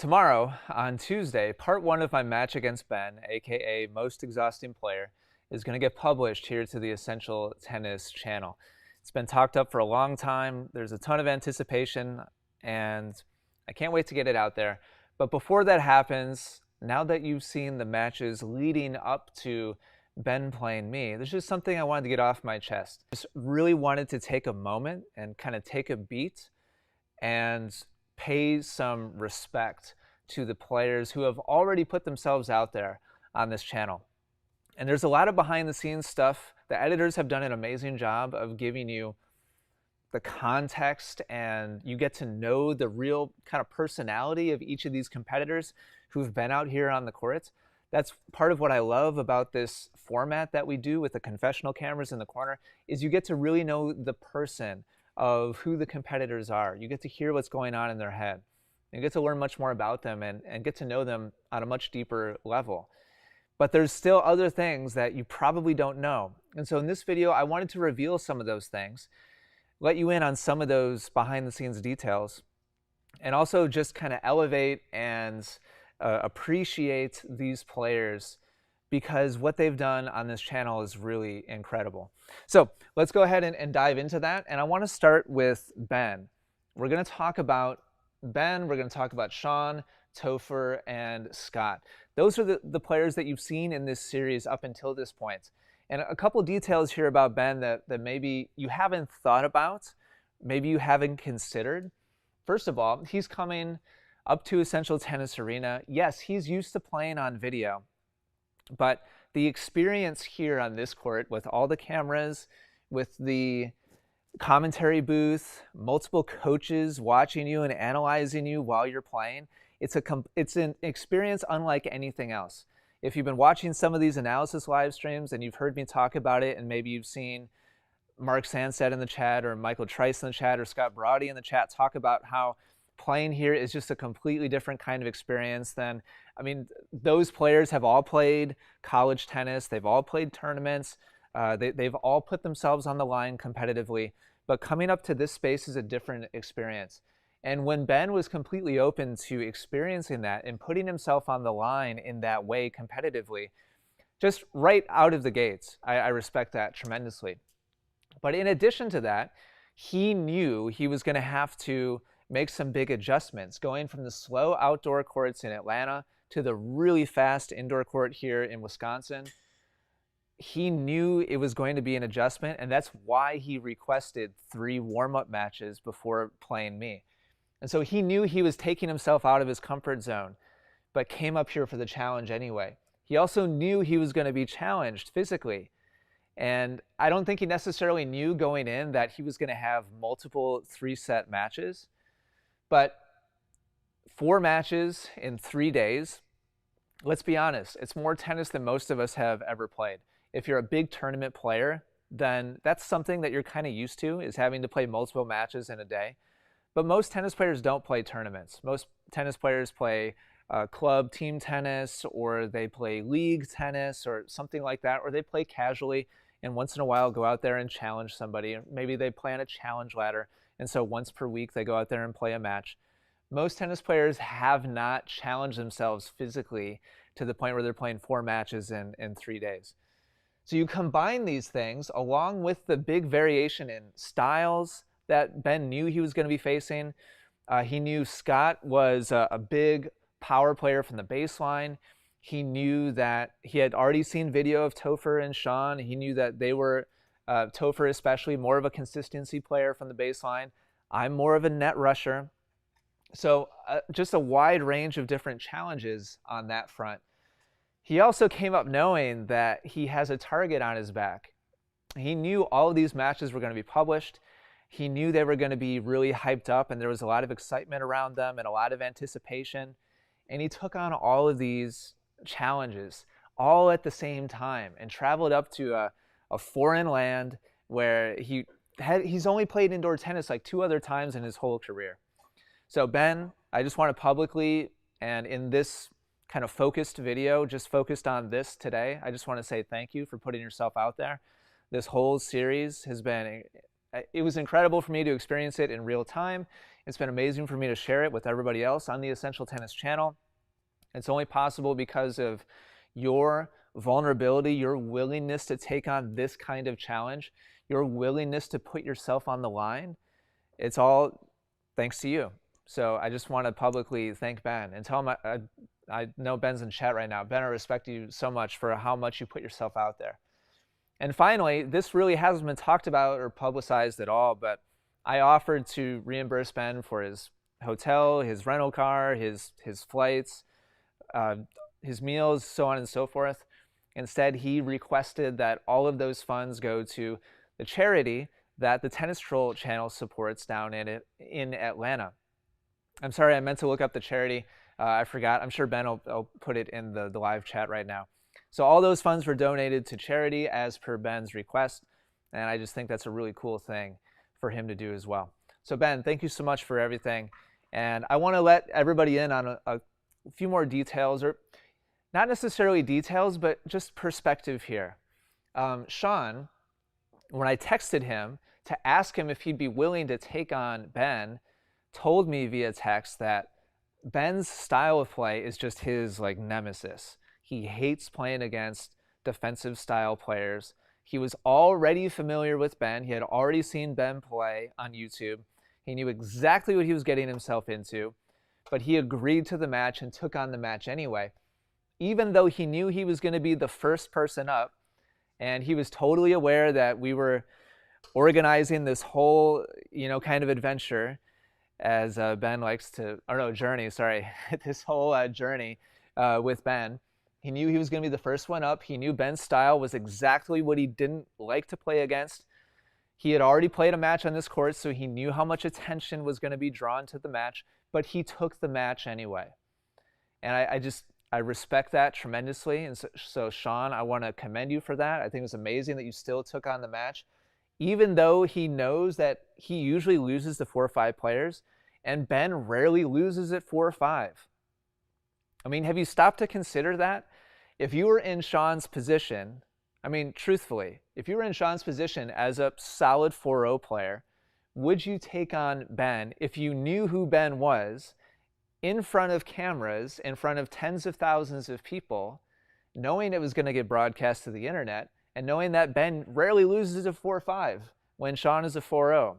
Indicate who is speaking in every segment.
Speaker 1: Tomorrow, on Tuesday, part one of my match against Ben, aka Most Exhausting Player, is going to get published here to the Essential Tennis channel. It's been talked up for a long time. There's a ton of anticipation, and I can't wait to get it out there. But before that happens, now that you've seen the matches leading up to Ben playing me, there's just something I wanted to get off my chest. Just really wanted to take a moment and kind of take a beat and pay some respect to the players who have already put themselves out there on this channel. And there's a lot of behind the scenes stuff. The editors have done an amazing job of giving you the context, and you get to know the real kind of personality of each of these competitors who've been out here on the courts. That's part of what I love about this format that we do with the confessional cameras in the corner, is you get to really know the person of who the competitors are. You get to hear what's going on in their head. You get to learn much more about them and get to know them on a much deeper level. But there's still other things that you probably don't know. And so in this video, I wanted to reveal some of those things, let you in on some of those behind the scenes details, and also just kind of elevate and appreciate these players, because what they've done on this channel is really incredible. So let's go ahead and dive into that. And I want to start with Ben. We're going to talk about Ben, we're going to talk about Sean, Topher, and Scott. Those are the players that you've seen in this series up until this point. And a couple details here about Ben that maybe you haven't thought about, maybe you haven't considered. First of all, he's coming up to Essential Tennis Arena. Yes, he's used to playing on video, but the experience here on this court with all the cameras, with the commentary booth, multiple coaches watching you and analyzing you while you're playing, it's an experience unlike anything else. If you've been watching some of these analysis live streams and you've heard me talk about it, and maybe you've seen Mark Sanstead in the chat or Michael Trice in the chat or Scott Brody in the chat talk about how playing here is just a completely different kind of experience than, I mean, those players have all played college tennis, they've all played tournaments, they've all put themselves on the line competitively, but coming up to this space is a different experience. And when Ben was completely open to experiencing that and putting himself on the line in that way competitively, just right out of the gates, I respect that tremendously. But in addition to that, he knew he was going to have to make some big adjustments, going from the slow outdoor courts in Atlanta to the really fast indoor court here in Wisconsin. He knew it was going to be an adjustment, and that's why he requested 3 warm-up matches before playing me. And so he knew he was taking himself out of his comfort zone, but came up here for the challenge anyway. He also knew he was going to be challenged physically. And I don't think he necessarily knew going in that he was going to have multiple 3-set matches. But 4 matches in 3 days, let's be honest, it's more tennis than most of us have ever played. If you're a big tournament player, then that's something that you're kind of used to, is having to play multiple matches in a day. But most tennis players don't play tournaments. Most tennis players play club team tennis, or they play league tennis or something like that, or they play casually and once in a while go out there and challenge somebody. Maybe they play on a challenge ladder, and so once per week they go out there and play a match. Most tennis players have not challenged themselves physically to the point where they're playing 4 matches in 3 days. So you combine these things along with the big variation in styles that Ben knew he was going to be facing. He knew Scott was a big power player from the baseline. He knew that he had already seen video of Topher and Sean. He knew that they were, Topher especially, more of a consistency player from the baseline. I'm more of a net rusher. So just a wide range of different challenges on that front. He also came up knowing that he has a target on his back. He knew all of these matches were going to be published. He knew they were going to be really hyped up, and there was a lot of excitement around them and a lot of anticipation. And he took on all of these challenges all at the same time and traveled up to a foreign land where he's only played indoor tennis like 2 other times in his whole career. So Ben, I just want to publicly, and in this kind of focused video, just focused on this today, I just want to say thank you for putting yourself out there. This whole series has been it was incredible for me to experience it in real time. It's been amazing for me to share it with everybody else on the Essential Tennis channel. It's only possible because of your vulnerability, your willingness to take on this kind of challenge, your willingness to put yourself on the line. It's all thanks to you. So I just want to publicly thank Ben and tell him I know Ben's in chat right now. Ben, I respect you so much for how much you put yourself out there. And finally, this really hasn't been talked about or publicized at all, but I offered to reimburse Ben for his hotel, his rental car, his flights, his meals, so on and so forth. Instead, he requested that all of those funds go to the charity that the Tennis Troll channel supports down in Atlanta. I'm sorry, I meant to look up the charity. I forgot. I'm sure Ben will put it in the live chat right now. So all those funds were donated to charity as per Ben's request, and I just think that's a really cool thing for him to do as well. So Ben, thank you so much for everything. And I want to let everybody in on a few more details, or not necessarily details, but just perspective here. Sean, when I texted him to ask him if he'd be willing to take on Ben, told me via text that Ben's style of play is just his like nemesis. He hates playing against defensive style players. He was already familiar with Ben. He had already seen Ben play on YouTube. He knew exactly what he was getting himself into, but he agreed to the match and took on the match anyway, even though he knew he was going to be the first person up, and he was totally aware that we were organizing this whole, kind of adventure, as Ben likes to, or no, journey, sorry, this whole journey with Ben. He knew he was going to be the first one up. He knew Ben's style was exactly what he didn't like to play against. He had already played a match on this court, so he knew how much attention was going to be drawn to the match, but he took the match anyway. And I respect that tremendously. And so Sean, I want to commend you for that. I think it was amazing that you still took on the match, even though he knows that he usually loses to 4 or 5 players, and Ben rarely loses at 4 or 5. I mean, have you stopped to consider that? If you were in Sean's position, I mean, truthfully, if you were in Sean's position as a solid 4-0 player, would you take on Ben if you knew who Ben was in front of cameras, in front of tens of thousands of people, knowing it was going to get broadcast to the internet, and knowing that Ben rarely loses a 4-5 when Sean is a 4-0?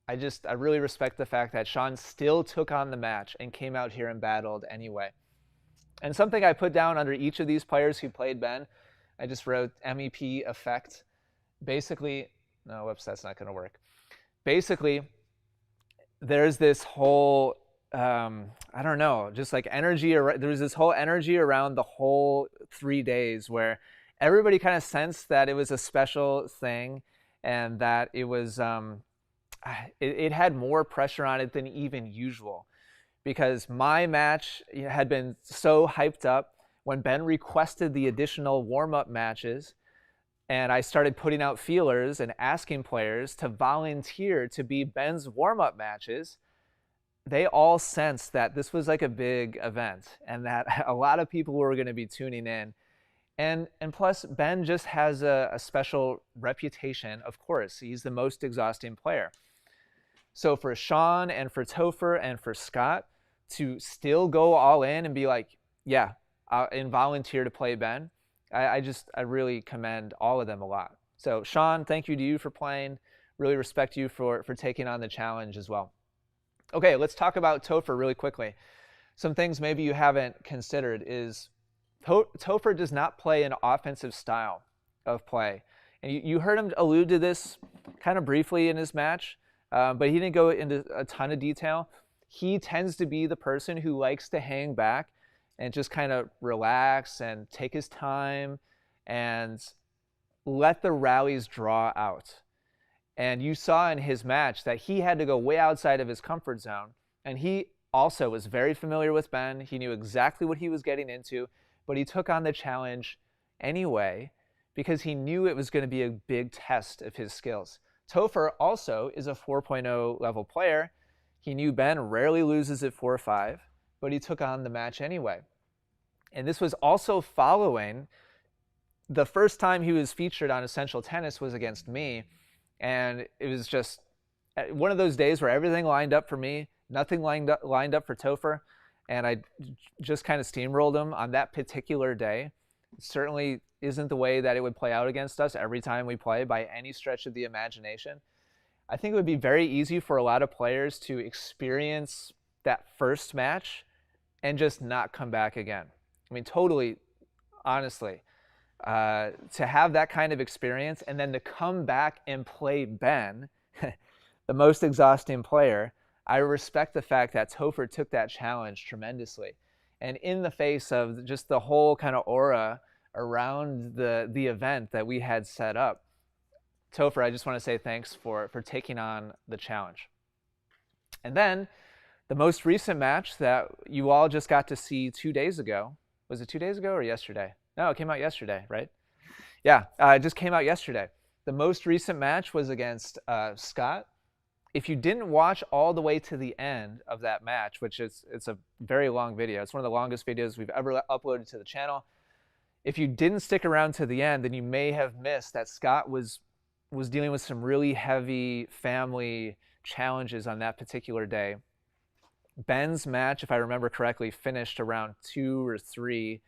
Speaker 1: I really respect the fact that Sean still took on the match and came out here and battled anyway. And something I put down under each of these players who played Ben, I just wrote MEP effect. Basically, no, whoops, that's not going to work. Basically, there's this whole, I don't know, just like energy. There was this whole energy around the whole 3 days where everybody kind of sensed that it was a special thing and that it was, it had more pressure on it than even usual, because my match had been so hyped up. When Ben requested the additional warm-up matches, and I started putting out feelers and asking players to volunteer to be Ben's warm-up matches, they all sensed that this was like a big event and that a lot of people were going to be tuning in. And plus, Ben just has a special reputation. Of course, he's the most exhausting player. So for Sean and for Topher and for Scott to still go all in and be like, yeah, and volunteer to play Ben, I really commend all of them a lot. So Sean, thank you to you for playing. Really respect you for taking on the challenge as well. Okay, let's talk about Topher really quickly. Some things maybe you haven't considered is Topher does not play an offensive style of play. And you heard him allude to this kind of briefly in his match, but he didn't go into a ton of detail. He tends to be the person who likes to hang back and just kind of relax and take his time and let the rallies draw out. And you saw in his match that he had to go way outside of his comfort zone. And he also was very familiar with Ben. He knew exactly what he was getting into, but he took on the challenge anyway because he knew it was going to be a big test of his skills. Topher also is a 4.0 level player. He knew Ben rarely loses at 4-5, but he took on the match anyway. And this was also following the first time he was featured on Essential Tennis was against me. And it was just one of those days where everything lined up for me, nothing lined up for Topher, and I just kind of steamrolled him on that particular day. It certainly isn't the way that it would play out against us every time we play by any stretch of the imagination. I think it would be very easy for a lot of players to experience that first match and just not come back again. I mean, totally, honestly, to have that kind of experience and then to come back and play Ben, the most exhausting player, I respect the fact that Topher took that challenge tremendously. And in the face of just the whole kind of aura around the event that we had set up, Topher, I just want to say thanks for taking on the challenge. And then the most recent match that you all just got to see 2 days ago, was it 2 days ago or yesterday? No, it came out yesterday, right? Yeah, it just came out yesterday. The most recent match was against Scott. If you didn't watch all the way to the end of that match, which it's a very long video, it's one of the longest videos we've ever uploaded to the channel. If you didn't stick around to the end, then you may have missed that Scott was dealing with some really heavy family challenges on that particular day. Ben's match, if I remember correctly, finished around 2 or 3,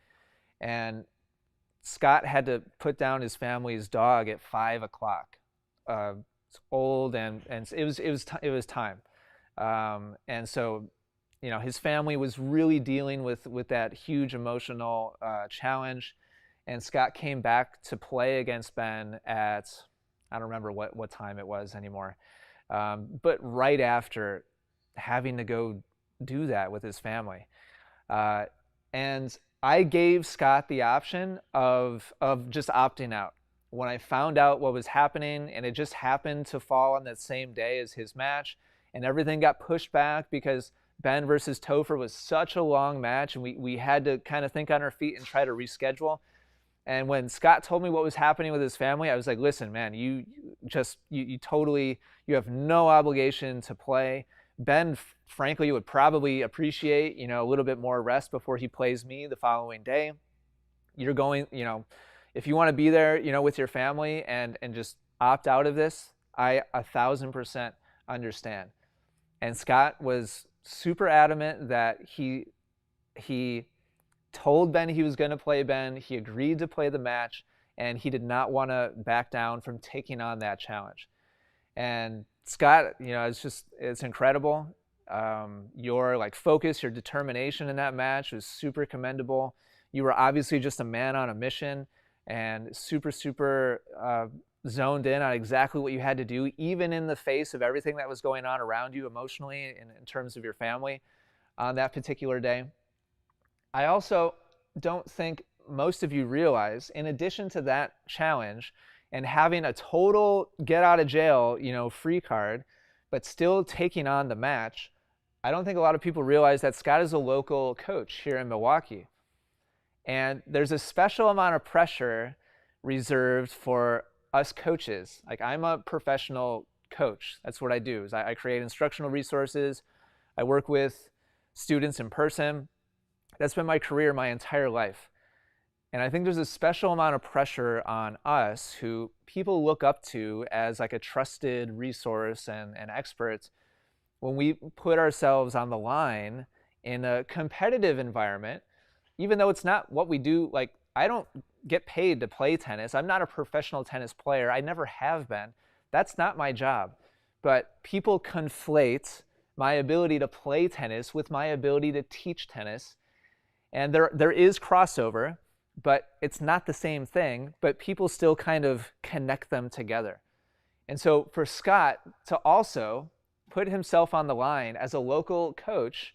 Speaker 1: and Scott had to put down his family's dog at 5 o'clock. It's old, and it was time, and so, you know, his family was really dealing with that huge emotional challenge, and Scott came back to play against Ben at, I don't remember what time it was anymore, but right after having to go do that with his family, and I gave Scott the option of just opting out. When I found out what was happening, and it just happened to fall on that same day as his match, and everything got pushed back because Ben versus Topher was such a long match, and we had to kind of think on our feet and try to reschedule. And when Scott told me what was happening with his family, I was like, listen, man, you totally, you have no obligation to play. Ben, frankly, would probably appreciate, a little bit more rest before he plays me the following day. You're going, if you want to be there, with your family and just opt out of this, I 1,000% understand. And Scott was super adamant that he told Ben he was going to play Ben. He agreed to play the match, and he did not want to back down from taking on that challenge. And Scott, it's incredible. Your focus, your determination in that match was super commendable. You were obviously just a man on a mission and super zoned in on exactly what you had to do, even in the face of everything that was going on around you emotionally in terms of your family on that particular day. I also don't think most of you realize, in addition to that challenge and having a total get out of jail, free card, but still taking on the match, I don't think a lot of people realize that Scott is a local coach here in Milwaukee. And there's a special amount of pressure reserved for us coaches. Like, I'm a professional coach. That's what I do, is I create instructional resources. I work with students in person. That's been my career my entire life. And I think there's a special amount of pressure on us who people look up to as like a trusted resource and expert when we put ourselves on the line in a competitive environment, even though it's not what we do. Like, I don't get paid to play tennis. I'm not a professional tennis player. I never have been. That's not my job. But people conflate my ability to play tennis with my ability to teach tennis. And there is crossover, but it's not the same thing, but people still kind of connect them together. And so for Scott to also put himself on the line as a local coach,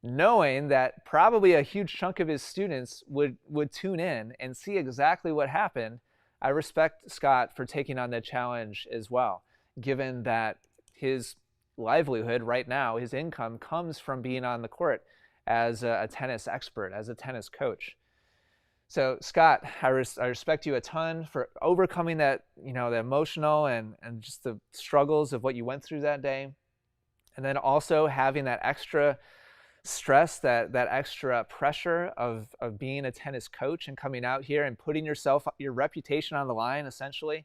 Speaker 1: knowing that probably a huge chunk of his students would tune in and see exactly what happened, I respect Scott for taking on the challenge as well, given that his livelihood right now, his income, comes from being on the court as a tennis expert, as a tennis coach. So Scott, I respect you a ton for overcoming that, the emotional and just the struggles of what you went through that day. And then also having that extra stress, that extra pressure of being a tennis coach and coming out here and putting your reputation on the line, essentially,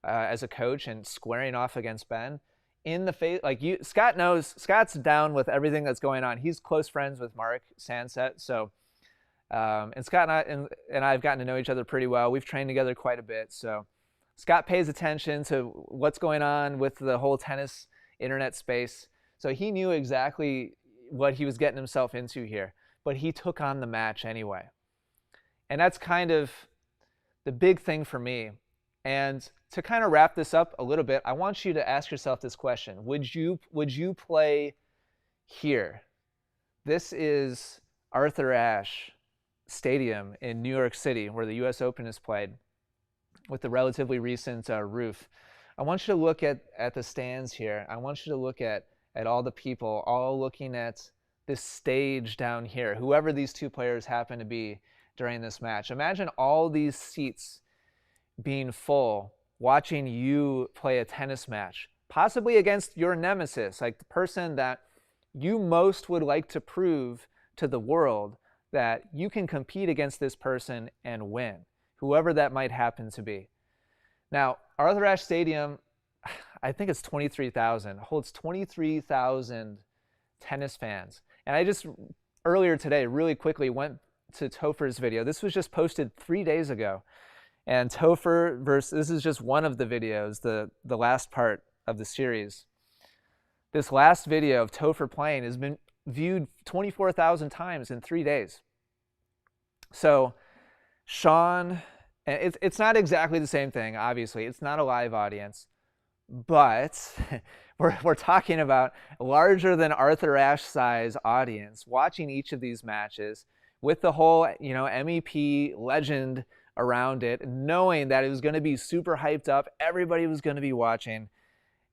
Speaker 1: as a coach and squaring off against Ben in the face. Like Scott knows, Scott's down with everything that's going on. He's close friends with Mark Sanset, so and Scott and I have gotten to know each other pretty well. We've trained together quite a bit, so Scott pays attention to what's going on with the whole tennis internet space. So he knew exactly what he was getting himself into here, but he took on the match anyway. And that's kind of the big thing for me. And to kind of wrap this up a little bit, I want you to ask yourself this question. Would you play here? This is Arthur Ashe Stadium in New York City, where the US Open is played, with the relatively recent roof. I want you to look at the stands here. I want you to look at all the people, all looking at this stage down here, whoever these two players happen to be during this match. Imagine all these seats being full, watching you play a tennis match, possibly against your nemesis, like the person that you most would like to prove to the world that you can compete against this person and win, whoever that might happen to be. Now, Arthur Ashe Stadium, I think it's 23,000, holds 23,000 tennis fans. And I just, earlier today, really quickly went to Topher's video. This was just posted 3 days ago. And Topher this is just one of the videos, the last part of the series. This last video of Topher playing has been viewed 24,000 times in 3 days. So Sean, and it's not exactly the same thing, obviously. It's not a live audience. But we're talking about a larger than Arthur Ashe size audience watching each of these matches with the whole, MEP legend around it, knowing that it was going to be super hyped up. Everybody was going to be watching.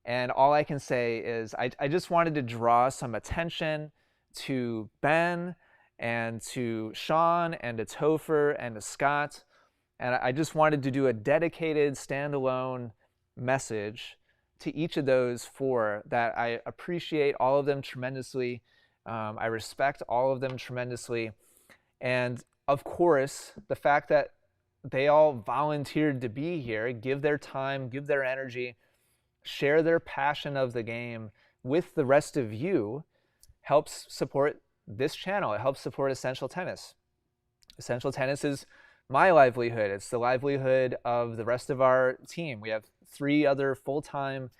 Speaker 1: And all I can say is I just wanted to draw some attention to Ben and to Sean and to Topher and to Scott. And I just wanted to do a dedicated standalone message to each of those four, that I appreciate all of them tremendously. I respect all of them tremendously. And of course, the fact that they all volunteered to be here, give their time, give their energy, share their passion of the game with the rest of you, helps support this channel. It helps support Essential Tennis. Essential Tennis is my livelihood. It's the livelihood of the rest of our team. We have 3 other full-time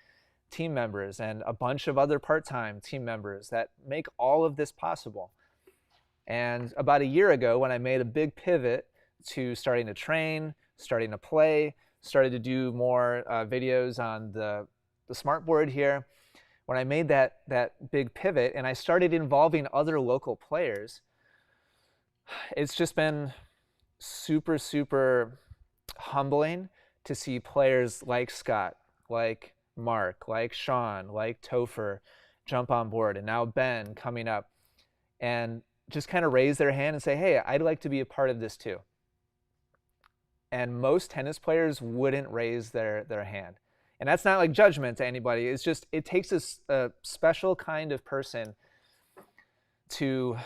Speaker 1: team members and a bunch of other part-time team members that make all of this possible. And about a year ago, when I made a big pivot to starting to train, starting to play, started to do more videos on the smartboard here, when I made that big pivot and I started involving other local players, it's just been super, super humbling to see players like Scott, like Mark, like Sean, like Topher jump on board, and now Ben coming up and just kind of raise their hand and say, hey, I'd like to be a part of this too. And most tennis players wouldn't raise their hand. And that's not like judgment to anybody. It's just, it takes a special kind of person to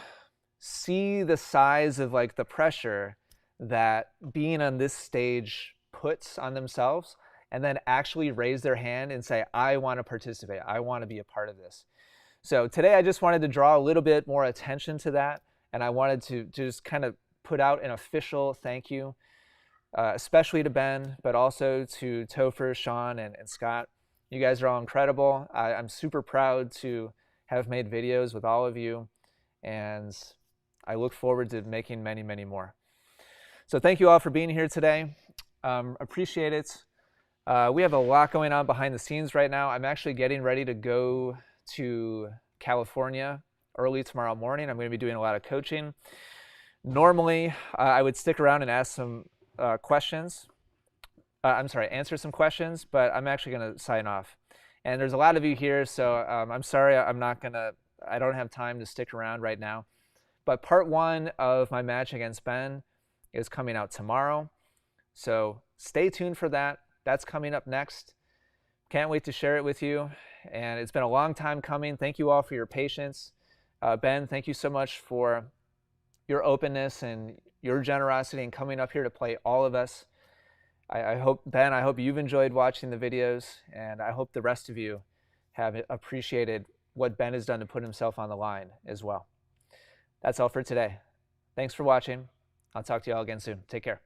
Speaker 1: see the size of like the pressure that being on this stage puts on themselves, and then actually raise their hand and say, I want to participate. I want to be a part of this. So today I just wanted to draw a little bit more attention to that. And I wanted to just kind of put out an official thank you, especially to Ben, but also to Topher, Sean, and Scott. You guys are all incredible. I'm super proud to have made videos with all of you. And I look forward to making many, many more. So thank you all for being here today. Appreciate it. We have a lot going on behind the scenes right now. I'm actually getting ready to go to California early tomorrow morning. I'm going to be doing a lot of coaching. Normally, I would stick around and ask some questions. Answer some questions, but I'm actually going to sign off. And there's a lot of you here, so I'm sorry I don't have time to stick around right now. But part 1 of my match against Ben is coming out tomorrow. So stay tuned for that. That's coming up next. Can't wait to share it with you. And it's been a long time coming. Thank you all for your patience. Ben, thank you so much for your openness and your generosity in coming up here to play all of us. I hope, Ben, I hope you've enjoyed watching the videos, and I hope the rest of you have appreciated what Ben has done to put himself on the line as well. That's all for today. Thanks for watching. I'll talk to you all again soon. Take care.